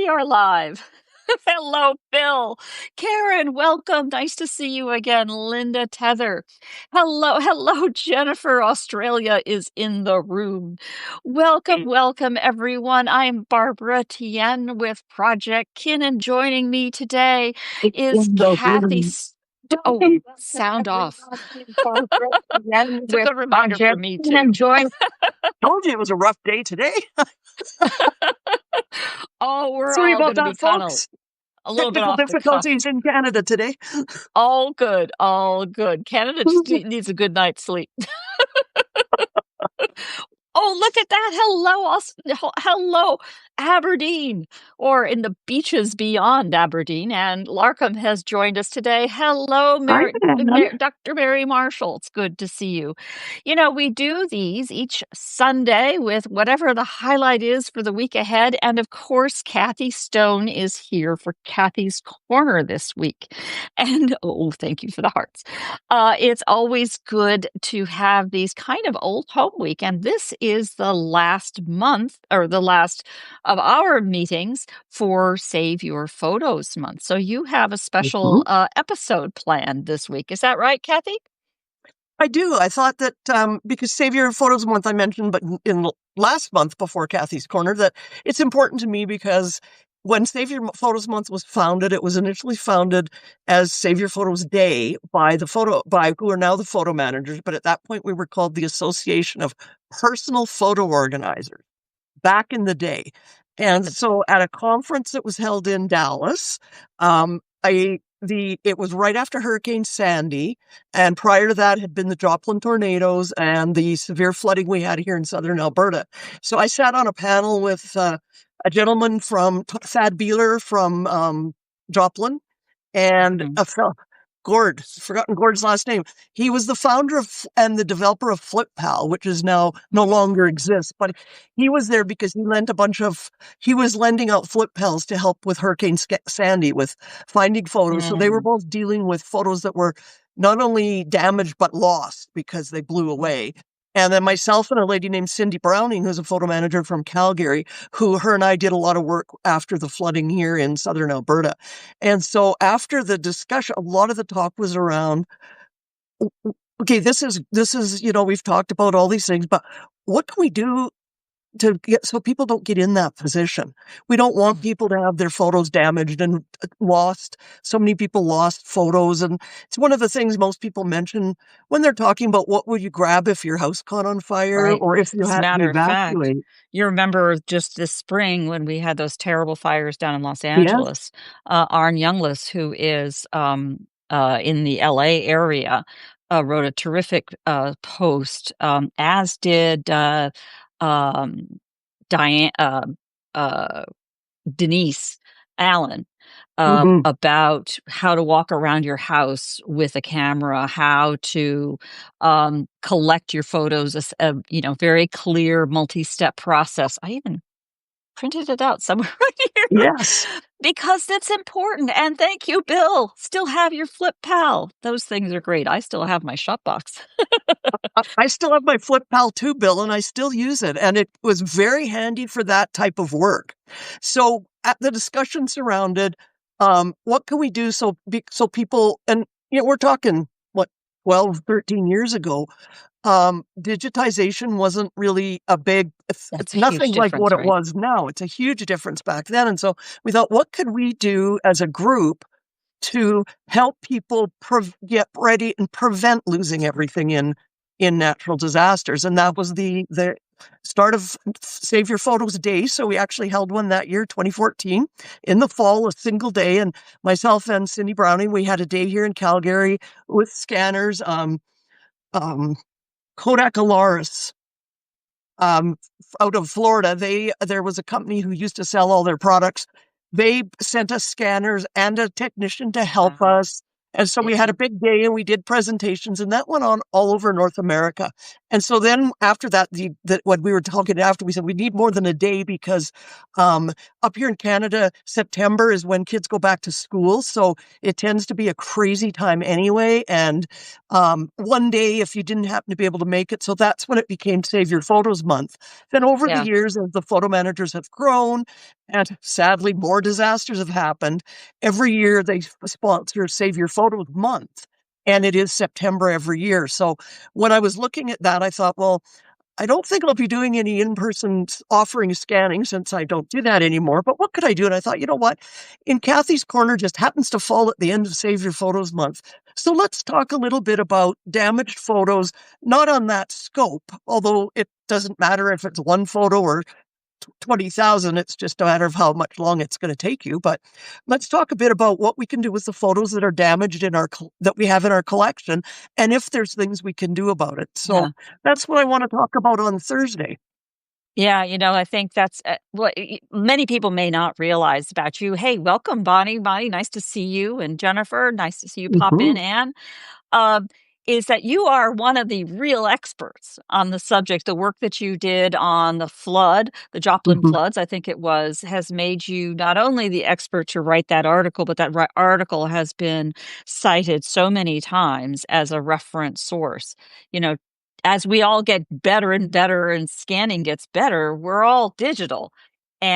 we are live. Hello, Bill. Karen, welcome. Nice to see you again. Linda Tether. Hello, Jennifer. Australia is in the room. Welcome, everyone. I'm Barbara Tien with Projectkin, and joining me today is In the Kathy. room. Oh, Welcome, sound off. everyone. Barbara again It's a with good reminder for Project me, and too. enjoying. Told you it was a rough day today. Oh, we're Sorry all about going to be that, kind of folks. a little bit Technical off the cuff. difficulties in Canada today. All good, all good. Canada just needs a good night's sleep. Oh, look at that. Hello, Aberdeen, or in the beaches beyond Aberdeen. And Larkham has joined us today. Hello, Hi, man. Dr. Mary Marshall. It's good to see you. You know, we do these each Sunday with whatever the highlight is for the week ahead. And of course, Kathy Stone is here for Kathy's Corner this week. And oh, thank you for the hearts. It's always good to have these kind of old home week. And this is the last month or the last of our meetings for Save Your Photos month. So you have a special episode planned this week. Is that right, Kathy? I do. I thought that because Save Your Photos Month I mentioned, but in last month before Kathy's Corner, that it's important to me because when Save Your Photos Month was founded, it was initially founded as Save Your Photos Day by who are now the photo managers. But at that point, we were called the Association of Personal Photo Organizers back in the day. And so at a conference that was held in Dallas, it was right after Hurricane Sandy, and prior to that had been the Joplin tornadoes and the severe flooding we had here in southern Alberta. So I sat on a panel with a gentleman from Thad Beeler from Joplin, and a fellow, Gord, forgotten Gord's last name. He was the founder of and the developer of FlipPal, which is now no longer exists. But he was there because he was lending out FlipPals to help with Hurricane Sandy with finding photos. So they were both dealing with photos that were not only damaged but lost because they blew away. And then myself and a lady named Cindy Browning, who's a photo manager from Calgary, her and I did a lot of work after the flooding here in southern Alberta. And so after the discussion, a lot of the talk was around, okay, this is, we've talked about all these things, but what can we do to get so people don't get in that position? We don't want people to have their photos damaged and lost. So many people lost photos. And it's one of the things most people mention when they're talking about what would you grab if your house caught on fire, right, or if you as a had to matter of fact, evacuate. you remember just this spring when we had those terrible fires down in Los Yes. Angeles. Arn Younglis, who is in the LA area, wrote a terrific post, as did Diane, Denise Allen, about how to walk around your house with a camera, how to collect your photos, very clear multi-step process. I even printed it out somewhere right here. Yes. Because that's important. And thank you, Bill. Still have your Flip Pal. Those things are great. I still have my shop box. I still have my FlipPal too, Bill, and I still use it. And it was very handy for that type of work. So at the discussion surrounded, what can we do so people, and we're talking, 12, 13 years ago, digitization wasn't really it's nothing like what it was now. It's a huge difference back then. And so we thought, what could we do as a group to help people get ready and prevent losing everything in natural disasters? And that was the start of Save Your Photos Day. So we actually held one that year, 2014, in the fall, a single day. And myself and Cindy Browning, we had a day here in Calgary with scanners. Kodak Alaris, out of Florida, there was a company who used to sell all their products. They sent us scanners and a technician to help us. And so we had a big day and we did presentations, and that went on all over North America. And so then after that, when we were talking after, we said we need more than a day because up here in Canada, September is when kids go back to school. So it tends to be a crazy time anyway. And one day, if you didn't happen to be able to make it, so that's when it became Save Your Photos Month. Then over the years, as the photo managers have grown And sadly, more disasters have happened. Every year they sponsor Save Your Photos Month, and it is September every year. So when I was looking at that, I thought, well, I don't think I'll be doing any in-person offering scanning since I don't do that anymore. But what could I do? And I thought, you know what? In Kathy's Corner just happens to fall at the end of Save Your Photos Month. So let's talk a little bit about damaged photos, not on that scope, although it doesn't matter if it's one photo or 20,000. It's just a matter of how much long it's going to take you. But let's talk a bit about what we can do with the photos that are damaged in our that we have in our collection, and if there's things we can do about it. So Yeah. that's what I want to talk about on Thursday. Yeah, I think that's what many people may not realize about you. Hey, welcome, Bonnie. Bonnie, nice to see you. And Jennifer, nice to see you pop in. Hmm. Anne, um, is that you are one of the real experts on the subject. The work that you did on the flood, the Joplin Hmm. floods, I think it was, has made you not only the expert to write that article, but that article has been cited so many times as a reference source. You know, as we all get better and better and scanning gets better, we're all digital.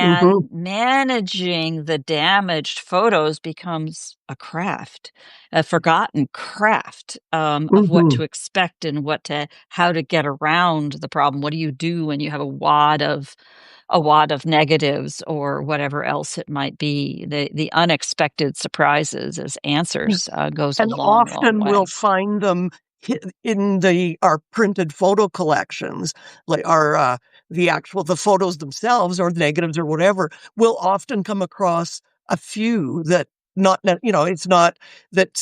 Hmm. And managing the damaged photos becomes a craft, a forgotten craft, of what Hmm. to expect and how to get around the problem. What do you do when you have a wad of negatives or whatever else it might be? The unexpected surprises as answers goes a And long, long often we'll way. find them in our printed photo collections, like the photos themselves or negatives or whatever. We'll often come across a few that it's not that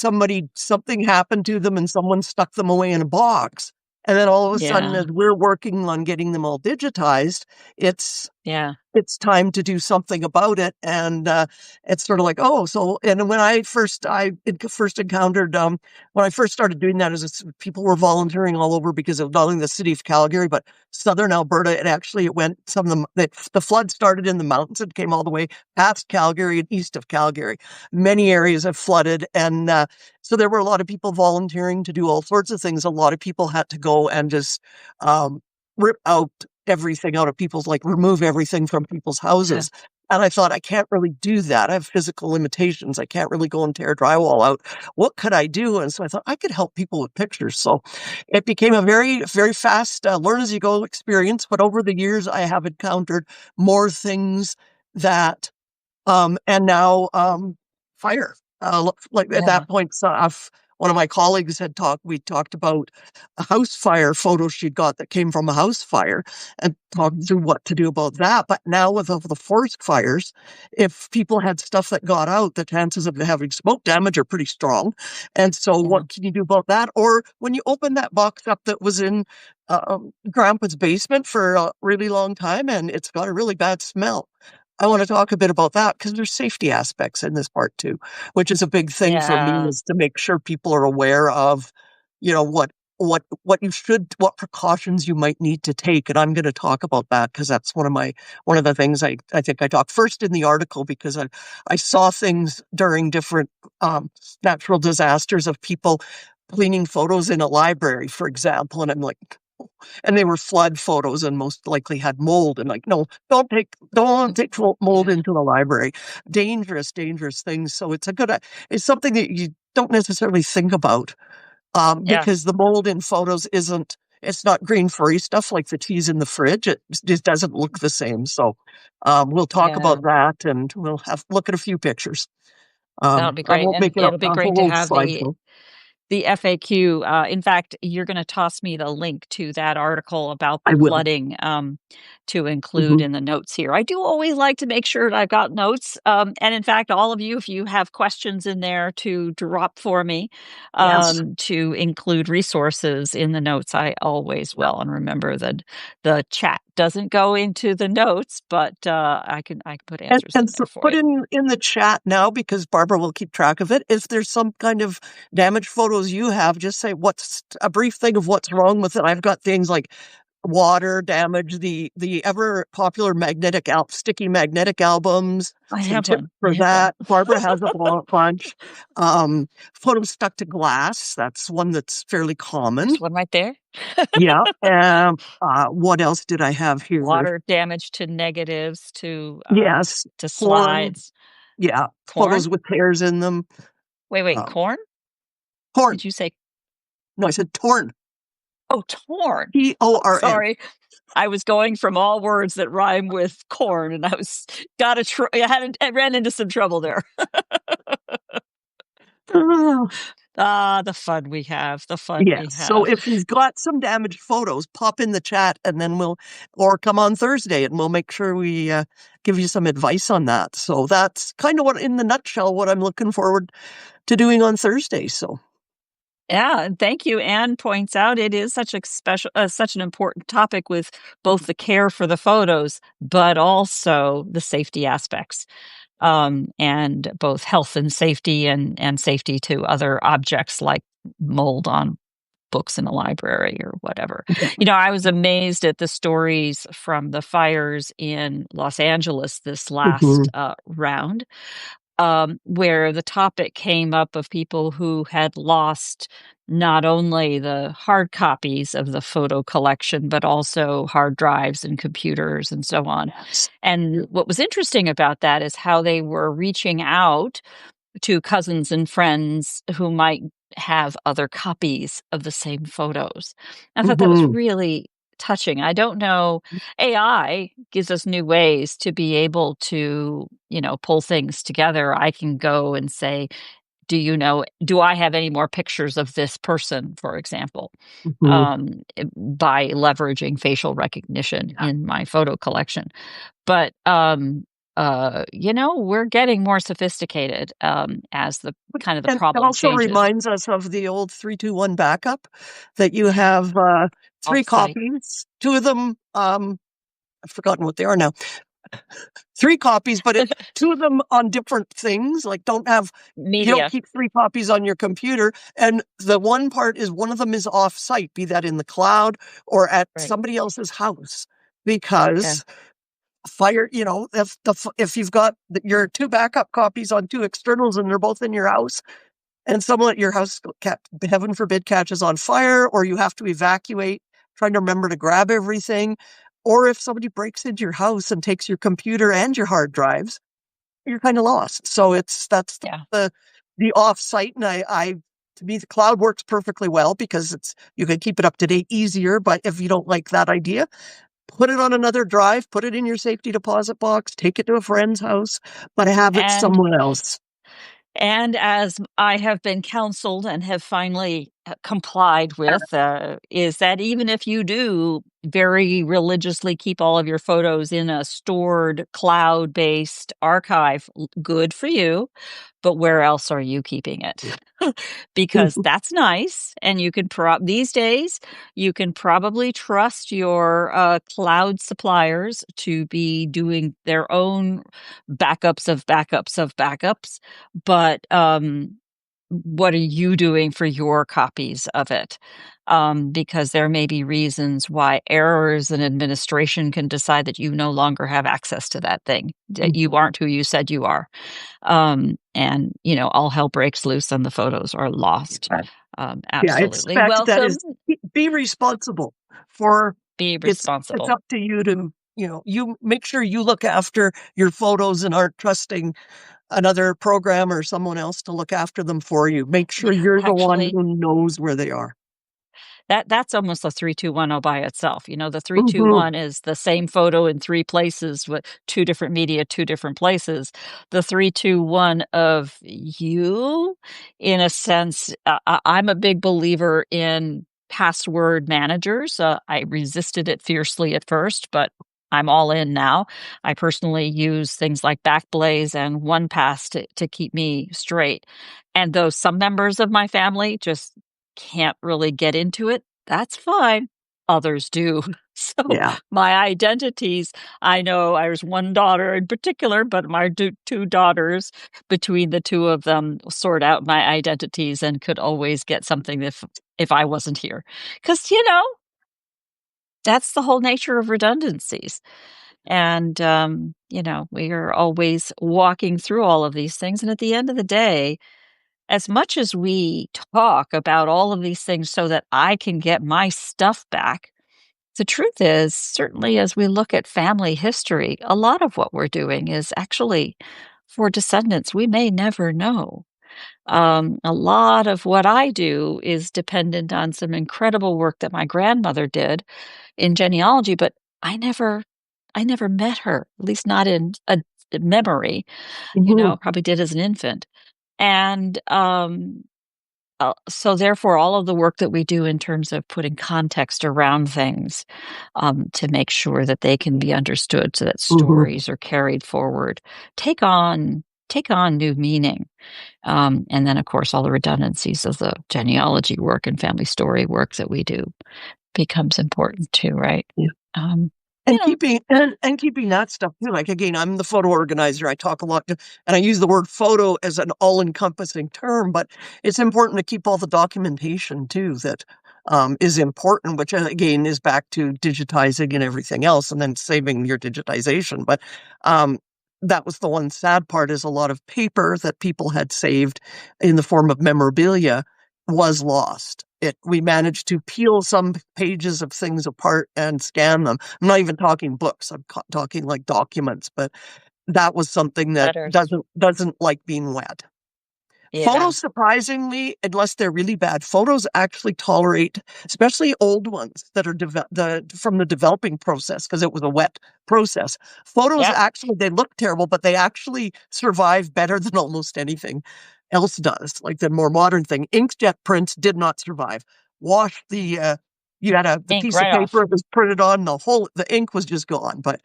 something happened to them and someone stuck them away in a box. And then all of a sudden, Yeah, as we're working on getting them all digitized, it's yeah, it's time to do something about it. And it's sort of like, oh, so, and when I first encountered, when I first started doing that, people were volunteering all over because of not only the city of Calgary, but southern Alberta. It went, some of them, the flood started in the mountains and came all the way past Calgary and east of Calgary. Many areas have flooded. And so there were a lot of people volunteering to do all sorts of things. A lot of people had to go and just um, rip out everything out of people's, like remove everything from people's yeah, houses. And I thought, I can't really do that. I have physical limitations. I can't really go and tear drywall out. What could I do? And so I thought I could help people with pictures. So it became a very, very fast learn as you go experience. But over the years, I have encountered more things that and now fire. Like at yeah. that point, one of my colleagues we talked about a house fire photo she'd got that came from a house fire and talked Mhm. through what to do about that. But now with all the forest fires, if people had stuff that got out, the chances of having smoke damage are pretty strong. And so Yeah, what can you do about that? Or when you open that box up that was in Grandpa's basement for a really long time and it's got a really bad smell. I want to talk a bit about that because there's safety aspects in this part too, which is a big thing for me yeah, is to make sure people are aware of, what precautions you might need to take. And I'm going to talk about that because that's one of the things I think I talked first in the article because I saw things during different natural disasters of people cleaning photos in a library, for example. And I'm like, and they were flood photos and most likely had mold. And like, no, don't take mold yeah, into the library. Dangerous, dangerous things. So it's something that you don't necessarily think about yeah, because the mold in photos it's not green furry stuff like the cheese in the fridge. It just doesn't look the same. So we'll talk yeah. about that and we'll have look at a few pictures. That'll be I great, won't and make it it'll be a great to whole have the slideshow. The FAQ. In fact, you're going to toss me the link to that article about I the will. flooding, to include Hmm. in the notes here. I do always like to make sure that I've got notes. And in fact, all of you, if you have questions in there to drop for me, Yes. to include resources in the notes, I always will. And remember that the chat doesn't go into the notes, but I can put answers in And there so for put you. in the chat now because Barbara will keep track of it. If there's some kind of damaged photos you have, just say what's a brief thing of what's wrong with it. I've got things like water damage, the ever popular sticky magnetic albums, I some have tips one. I for have one. that. Barbara has a bunch. Photos stuck to glass. That's one that's fairly common. There's one right there. Yeah. What else did I have here? Water damage to negatives, Yes. to Corn. slides. Yeah. Corn? Photos with hairs in them. Wait, Uh, corn? Torn. Did you say No, I said torn. oh, torn. Oh, Torn. sorry. I was going from all words that rhyme with corn, and I ran into some trouble there. Ah, the fun we have, the fun we Yes. So have. if you've got some damaged photos, pop in the chat and then or come on Thursday and we'll make sure we give you some advice on that. So that's kind of in the nutshell, what I'm looking forward to doing on Thursday. So, Yeah, and thank you. Anne points out it is such an important topic with both the care for the photos, but also the safety aspects, and both health and safety, and safety to other objects like mold on books in a library or whatever. I was amazed at the stories from the fires in Los Angeles this last mhm, round, where the topic came up of people who had lost not only the hard copies of the photo collection, but also hard drives and computers and so on. yes. And what was interesting about that is how they were reaching out to cousins and friends who might have other copies of the same photos. I thought that was Mhm, really touching. I don't know. AI gives us new ways to be able to, pull things together. I can go and say, do I have any more pictures of this person, for example, mhm. by leveraging facial recognition Yeah. in my photo collection? But, we're getting more sophisticated, as the kind of the And it problem also changes reminds us of the old 3-2-1 backup that you have three off-site, copies, two of them, I've forgotten what they are now. Three copies, but two of them on different things. Like you don't media, keep three copies on your computer. And the one part is one of them is off site, be that in the cloud or at right, somebody else's house. yeah, Because fire, if you've got your two backup copies on two externals and they're both in your house, and someone at your house, heaven forbid, catches on fire, or you have to evacuate, trying to remember to grab everything, or if somebody breaks into your house and takes your computer and your hard drives, you're kind of lost. So that's yeah, the off-site, and to me the cloud works perfectly well because you can keep it up to date easier. But if you don't like that idea, put it on another drive, put it in your safety deposit box, take it to a friend's house, but have it and somewhere else. And as I have been counseled and have finally complied with, is that even if you do very religiously keep all of your photos in a stored cloud based archive, good for you. But where else are you keeping it? Because that's nice. And these days, you can probably trust your cloud suppliers to be doing their own backups of backups of backups, but what are you doing for your copies of it? Because there may be reasons why errors in administration can decide that you no longer have access to that thing, that you aren't who you said you are. And, all hell breaks loose and the photos are lost. Yeah, Absolutely. expect that Welcome. is be responsible for Be it's responsible. up to you to, you make sure you look after your photos and aren't trusting another program or someone else to look after them for you. Make sure Yeah, you're the one actually, who knows where they are. that's almost a 3-2-1 all by itself. The three two Mhm, one is the same photo in three places with two different media, two different places. The 3-2-1 of you, in a sense, I'm a big believer in password managers. I resisted it fiercely at first, but I'm all in now. I personally use things like Backblaze and OnePass to keep me straight. And though some members of my family just can't really get into it, that's fine. Others do. So yeah. my identities, I know there's one daughter in particular, but my two daughters, between the two of them, sort out my identities and could always get something if I wasn't here. Because That's the whole nature of redundancies. And, we are always walking through all of these things. And at the end of the day, as much as we talk about all of these things so that I can get my stuff back, the truth is, certainly as we look at family history, a lot of what we're doing is actually for descendants we may never know. A lot of what I do is dependent on some incredible work that my grandmother did in genealogy, but I never I never met her, at least not in a memory, Mhm, probably did as an infant. And so therefore all of the work that we do in terms of putting context around things to make sure that they can be understood so that mhm, stories are carried forward take on new meaning. And then of course all the redundancies of the genealogy work and family story work that we do becomes important too, right? yeah. Um, you And know, keeping that stuff too. Like again, I'm the photo organizer. I talk a lot and I use the word photo as an all-encompassing term, but it's important to keep all the documentation too that is important, which again is back to digitizing and everything else, and then saving your digitization. But um, that was the one sad part is a lot of paper that people had saved in the form of memorabilia was lost. We managed to peel some pages of things apart and scan them. I'm not even talking books. I'm talking like documents, but that was something that letters. doesn't like being wet. Yeah. Photos, surprisingly, unless they're really bad, photos actually tolerate, especially old ones that are from the developing process, because it was a wet process. Photos Yeah. actually, they look terrible, but they actually survive better than almost anything else does, like the more modern thing. Inkjet prints did not survive. Wash you had the Ink piece of right paper off. it was printed on, the ink was just gone. But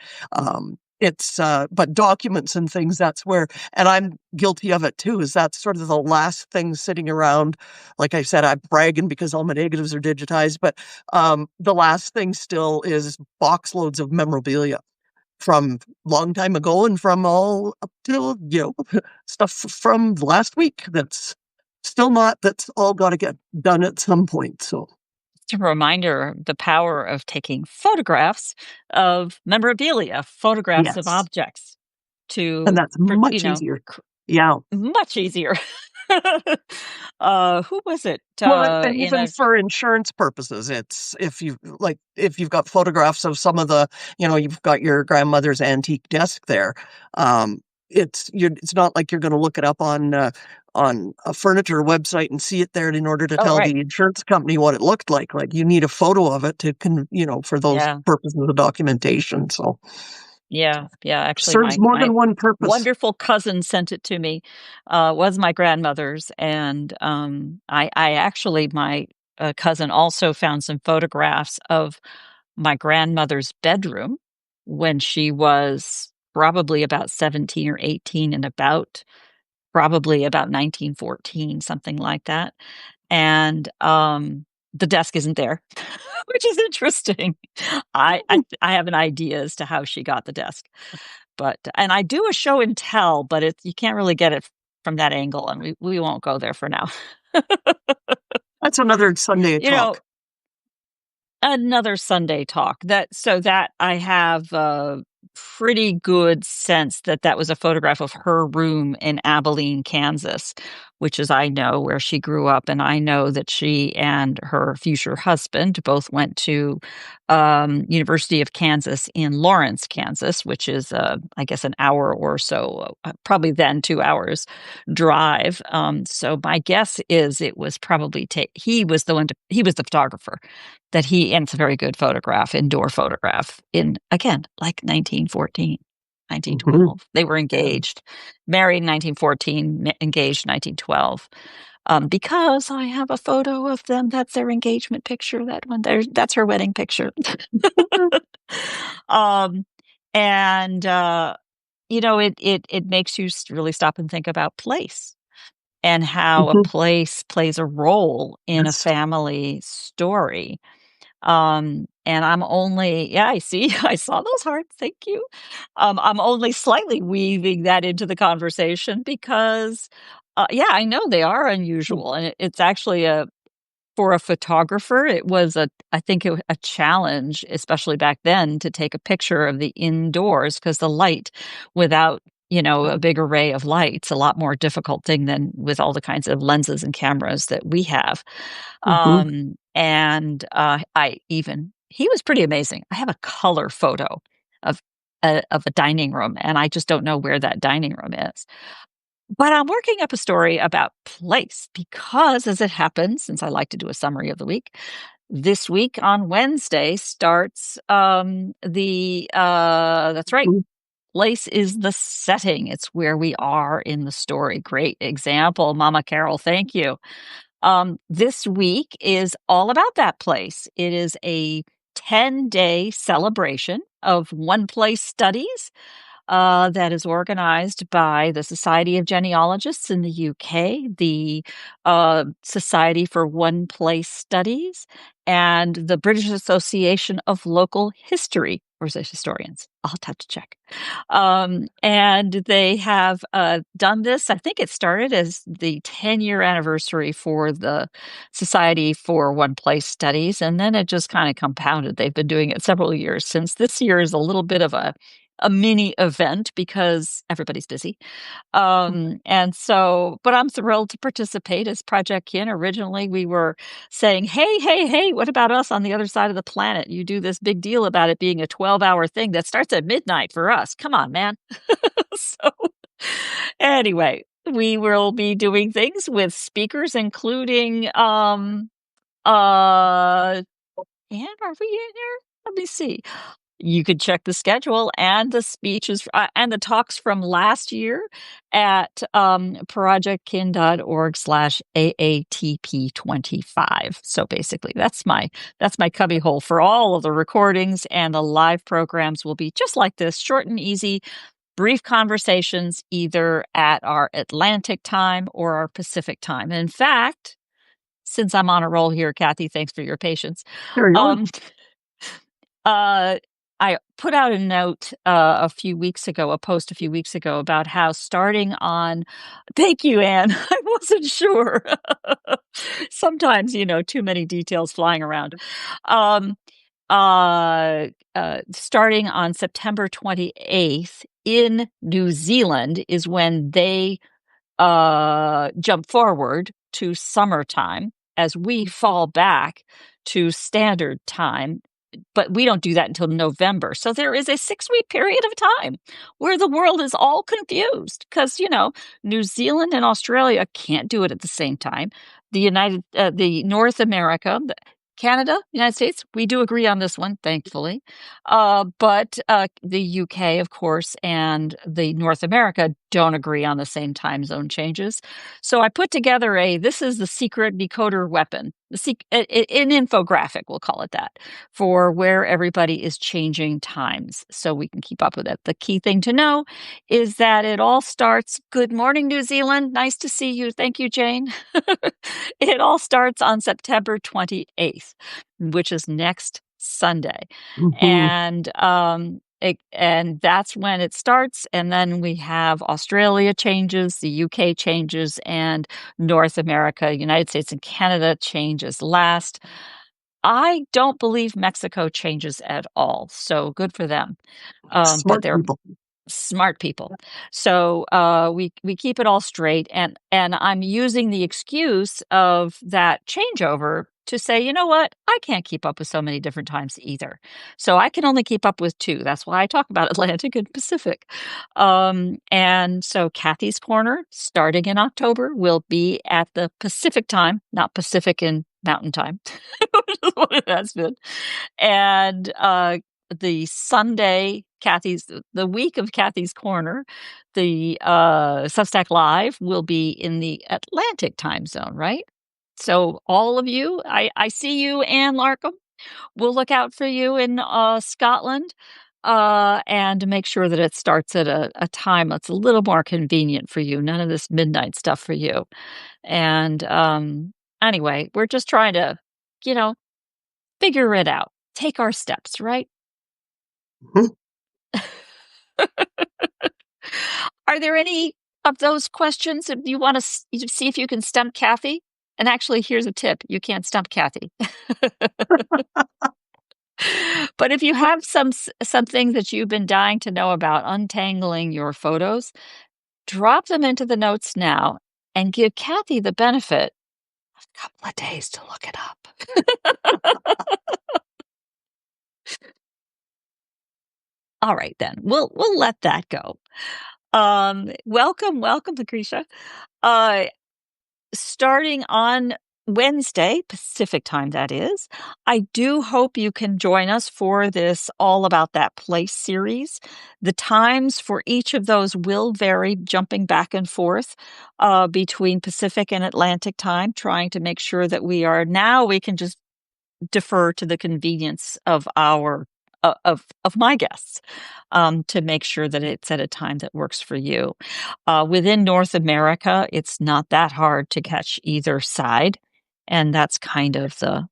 but documents and things, that's where, and I'm guilty of it too, is that's sort of the last thing sitting around. Like I said, I'm bragging because all my negatives are digitized, but the last thing still is box loads of memorabilia from long time ago and from all up till, stuff from last week that's all got to get done at some point. So, It's a reminder of the power of taking photographs of memorabilia, photographs of yes. objects And to, that's much easier. Yeah. much easier. Who was it? Well, and In even a for insurance purposes, it's if you've got photographs of some of you've got your grandmother's antique desk there. Um, it's not like you're going to look it up on a furniture website and see it there in order to oh tell right, the insurance company what it looked like. Like you need a photo of it for those yeah. purposes of documentation. So Yeah, yeah, actually, serves my more my than one purpose. wonderful cousin sent it to me, was my grandmother's, and, I actually my, cousin also found some photographs of my grandmother's bedroom when she was probably about 17 or 18 and probably about 1914, something like that, and, the desk isn't there, which is interesting. I have an idea as to how she got the desk. But and I do a show and tell, but you can't really get it from that angle, and we won't go there for now. That's another Sunday You know, talk. another Sunday talk. That I have a pretty good sense that that was a photograph of her room in Abilene, Kansas, which is I know where she grew up, and I know that she and her future husband both went to University of Kansas in Lawrence, Kansas, which is I guess an hour or so, probably then 2 hours drive. So my guess is it was probably he was the photographer and it's a very good photograph, indoor photograph in, again, like 1914, Mhm. 1912. They were Yeah. engaged, married in 1914, engaged 1912. Because I have a photo of them. That's their engagement picture. That's her wedding picture. um, and it makes you really stop and think about place and how a Mhm. place plays a role in a Yes. family story. And I'm only yeah, I see. I saw those hearts. Thank you. I'm only slightly weaving that into the conversation because, yeah, I know they are unusual, and it's actually for a photographer, it was I think a challenge, especially back then, to take a picture of the indoors because the light without, a big array of lights, a lot more difficult thing than with all the kinds of lenses and cameras that we have. Hmm. And he was pretty amazing. I have a color photo of of a dining room, and I just don't know where that dining room is. But I'm working up a story about place because, as it happens, since I like to do a summary of the week, this week on Wednesday starts that's right. Place is the setting. It's where we are in the story. Great example, Mama Carol. Thank you. This week is all about that place. It is a 10-day celebration of one place studies that is organized by the Society of Genealogists in the UK, the Society for One Place Studies, and the British Association of Local History, or is it historians? I'll have to check. And they have done this. I think it started as the 10-year anniversary for the Society for One Place Studies, and then it just kind of compounded. They've been doing it several years since. This year is a little bit of a mini event because everybody's busy. But I'm thrilled to participate as Projectkin. Originally, we were saying, hey, hey, hey, what about us on the other side of the planet? You do this big deal about it being a 12-hour thing that starts at midnight for us. Come on, man. So, anyway, we will be doing things with speakers, including, and are we in here? Let me see. You could check the schedule and the speeches and the talks from last year at projectkin.org/AATP25. So basically, that's my cubbyhole for all of the recordings, and the live programs will be just like this, short and easy, brief conversations either at our Atlantic time or our Pacific time. And in fact, since I'm on a roll here, Kathy, thanks for your patience. Carry on. Um, uh, I put out a note a few weeks ago, a post a few weeks ago about how starting on, thank you, Anne. I wasn't sure. Sometimes, too many details flying around. Um, Starting on September 28th in New Zealand is when they jump forward to summertime as we fall back to standard time, but we don't do that until November. So there is a 6-week period of time where the world is all confused because, New Zealand and Australia can't do it at the same time. The North America, Canada, United States, we do agree on this one, thankfully. But the UK, of course, and the North America don't agree on the same time zone changes. So I put together this is the secret decoder weapon, an infographic, we'll call it that, for where everybody is changing times so we can keep up with it. The key thing to know is that it all starts, good morning, New Zealand. Nice to see you. Thank you, Jane. It all starts on September 28th, which is next Sunday. Hmm. And that's when it starts. And then we have Australia changes, the UK changes, and North America, United States, and Canada changes last. I don't believe Mexico changes at all. So good for them. But Smart they're people. smart people. So we keep it all straight, and I'm using the excuse of that changeover to say, you know what, I can't keep up with so many different times either. So I can only keep up with two. That's why I talk about Atlantic and Pacific. And so Kathy's Corner, starting in October, will be at the Pacific time, not Pacific in Mountain Time, which is what it has been. And the Sunday, the week of Kathy's Corner, the Substack Live will be in the Atlantic time zone, right? So all of you, I see you, Anne Larkham. We'll look out for you in Scotland, and make sure that it starts at a time that's a little more convenient for you. None of this midnight stuff for you. And anyway, we're just trying to, you know, figure it out. Take our steps, right? Mhm. Are there any of those questions that you want to see if you can stump Kathy? And actually, here's a tip. You can't stump Kathy. But if you have some things that you've been dying to know about untangling your photos, drop them into the notes now and give Kathy the benefit of a couple of days to look it up. All right, then. We'll let that go. Welcome, Lucretia. Uh, Starting on Wednesday, Pacific time, that is, I do hope you can join us for this All About That Place series. The times for each of those will vary, jumping back and forth between Pacific and Atlantic time, trying to make sure that we can just defer to the convenience of our of my guests to make sure that it's at a time that works for you. Within North America, it's not that hard to catch either side, and that's kind of the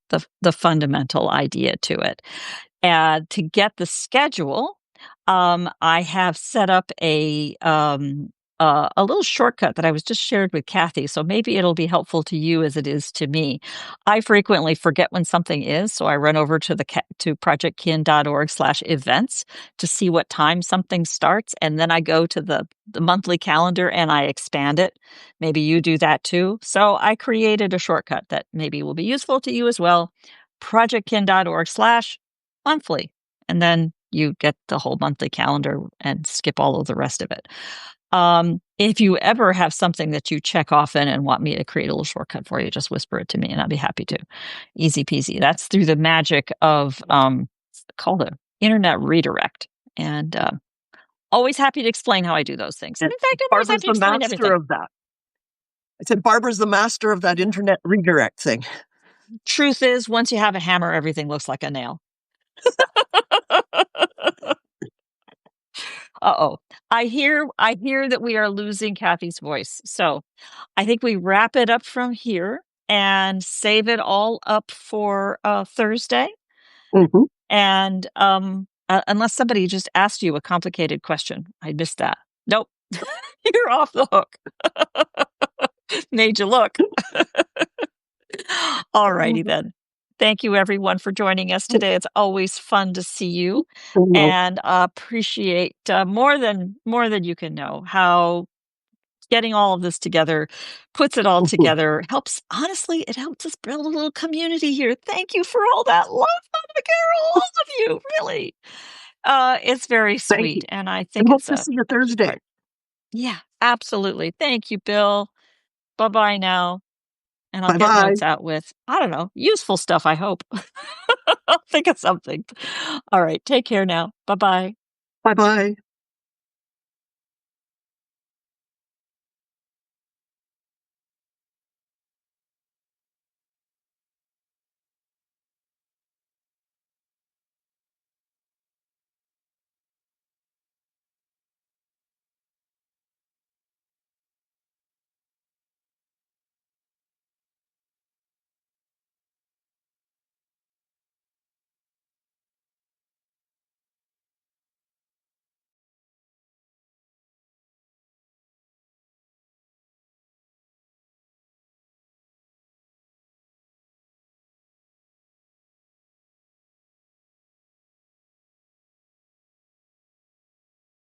fundamental idea to it. And to get the schedule, I have set up a little shortcut that I was just shared with Kathy, so maybe it'll be helpful to you as it is to me. I frequently forget when something is, so I run over to to projectkin.org/events to see what time something starts, and then I go to the monthly calendar and I expand it. Maybe you do that too. So I created a shortcut that maybe will be useful to you as well. projectkin.org/monthly. And then you get the whole monthly calendar and skip all of the rest of it. If you ever have something that you check often and want me to create a little shortcut for you, just whisper it to me and I'll be happy to. Easy peasy. That's through the magic of called an internet redirect. And always happy to explain how I do those things. And in fact, I'm always Barbara's happy to the explain master everything. of that. I said, Barbara's the master of that internet redirect thing. Truth is, once you have a hammer, everything looks like a nail. Uh-oh. I hear that we are losing Kathy's voice. So I think we wrap it up from here and save it all up for Thursday. Mhm. And unless somebody just asked you a complicated question, I missed that. Nope, you're off the hook. Made you look. All righty then. Thank you, everyone, for joining us today. It's always fun to see you, Mhm. and appreciate more than you can know how getting all of this together puts it all Mhm. together. Helps, honestly, it helps us build a little community here. Thank you for all that love, Mama Carol, all of you, really. It's very Thank you. sweet, and I And think hope it's to a, see you a key Thursday. part. Yeah, absolutely. Thank you, Bill. Bye bye now. And I'll Bye get bye. notes out with, I don't know, useful stuff, I hope. I'll think of something. All right. Take care now. Bye bye. Bye bye.